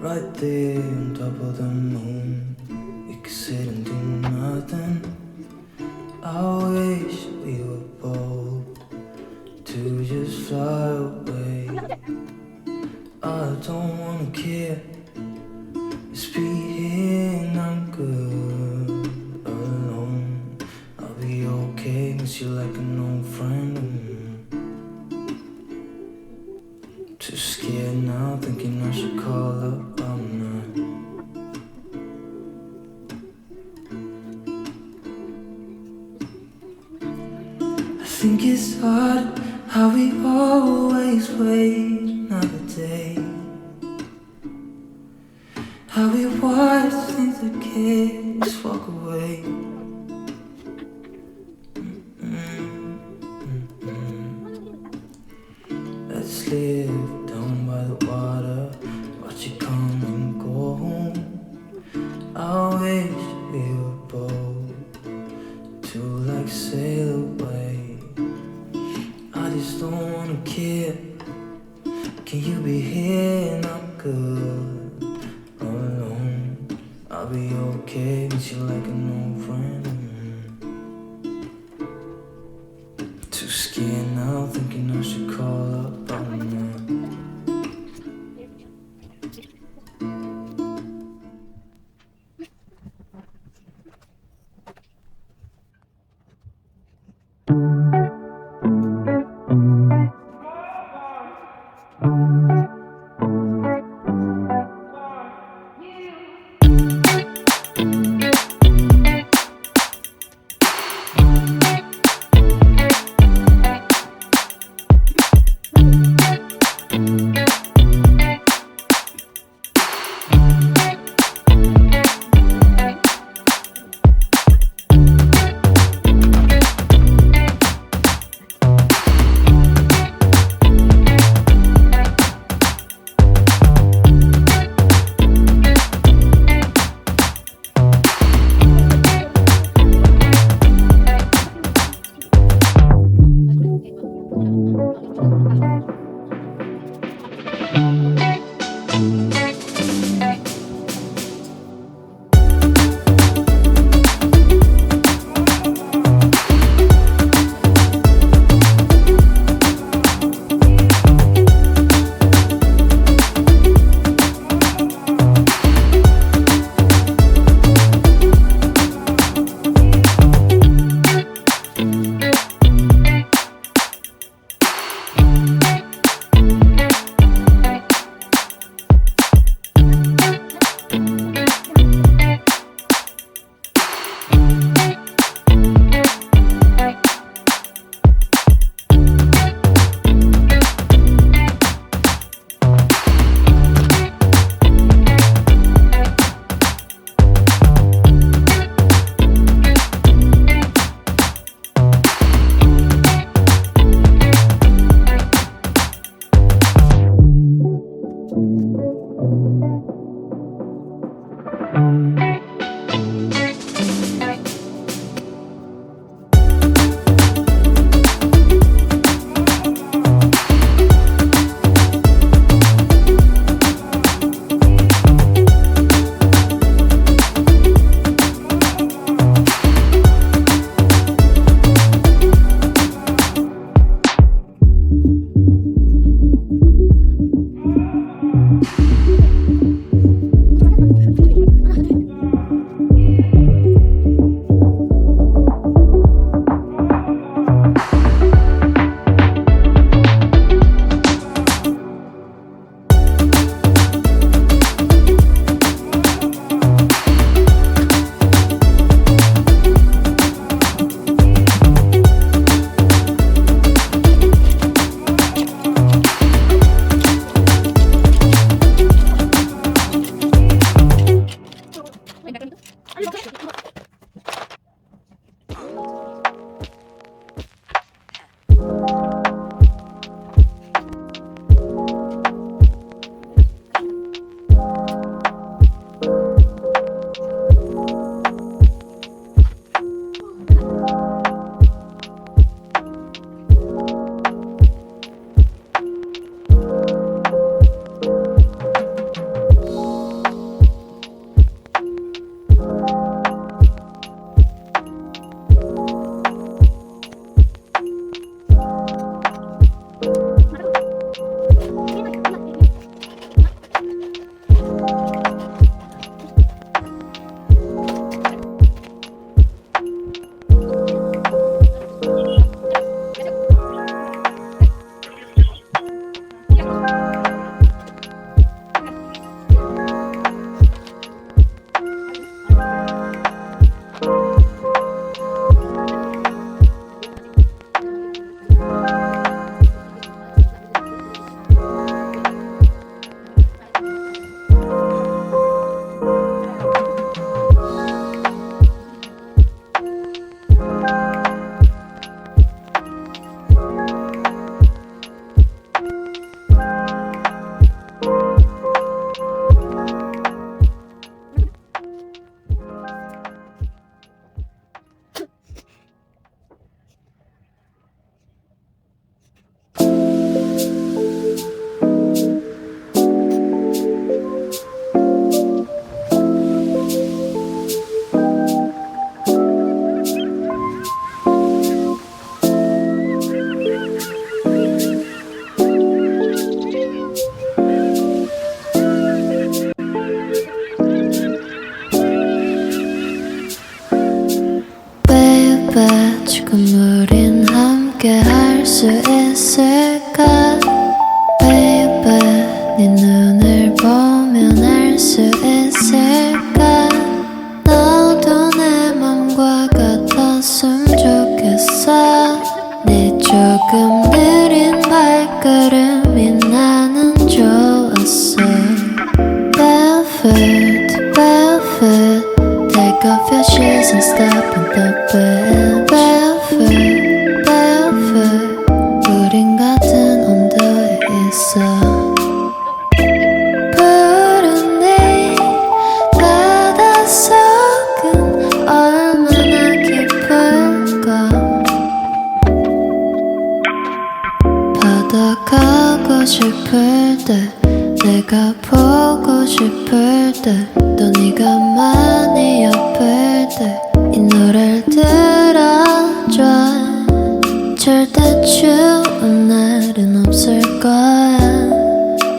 Right there on top of the moon, we could sit and do nothing. I wish we were bold to just fly away. I don't wanna care, just be here and I'm good alone. I'll be okay, miss you like an old friend. Too scared now, thinking I should call up all night. I think it's hard how we always wait another day, how we watch things that kids walk away. Let's live down by the water, watch it come and go home. I wish we were bold to like sail away. I just don't wanna care. Can you be here and I'm good alone? I'll be okay, miss you like an old friend. Too scared now, thinking I should call up all night. 지금 우린 함께 할 수 있을까 Baby 네 눈을 보면 알 수 있을까 너도 내 맘과 같았으면 좋겠어 네 조금 느린 발걸음이 나는 좋았어 Barefoot, barefoot Take off your shoes and step in the bed Barefoot, barefoot 우린 같은 온도에 있어 푸른 네 바닷속은 얼마나 깊을까 바다 가고 싶을 때 내가 보고 싶을 때 또 네가 많이 아플 때 이 노래를 들어줘 절대 추운 날은 없을 거야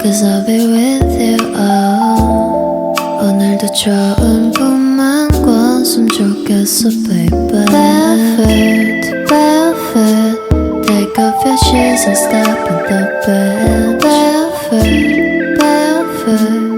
Cause I'll be with you oh. 오늘도 좋은 꿈만 꿨으면 좋겠어 baby Barefoot, barefoot Take off your shoes and step in the bed Barefoot, barefoot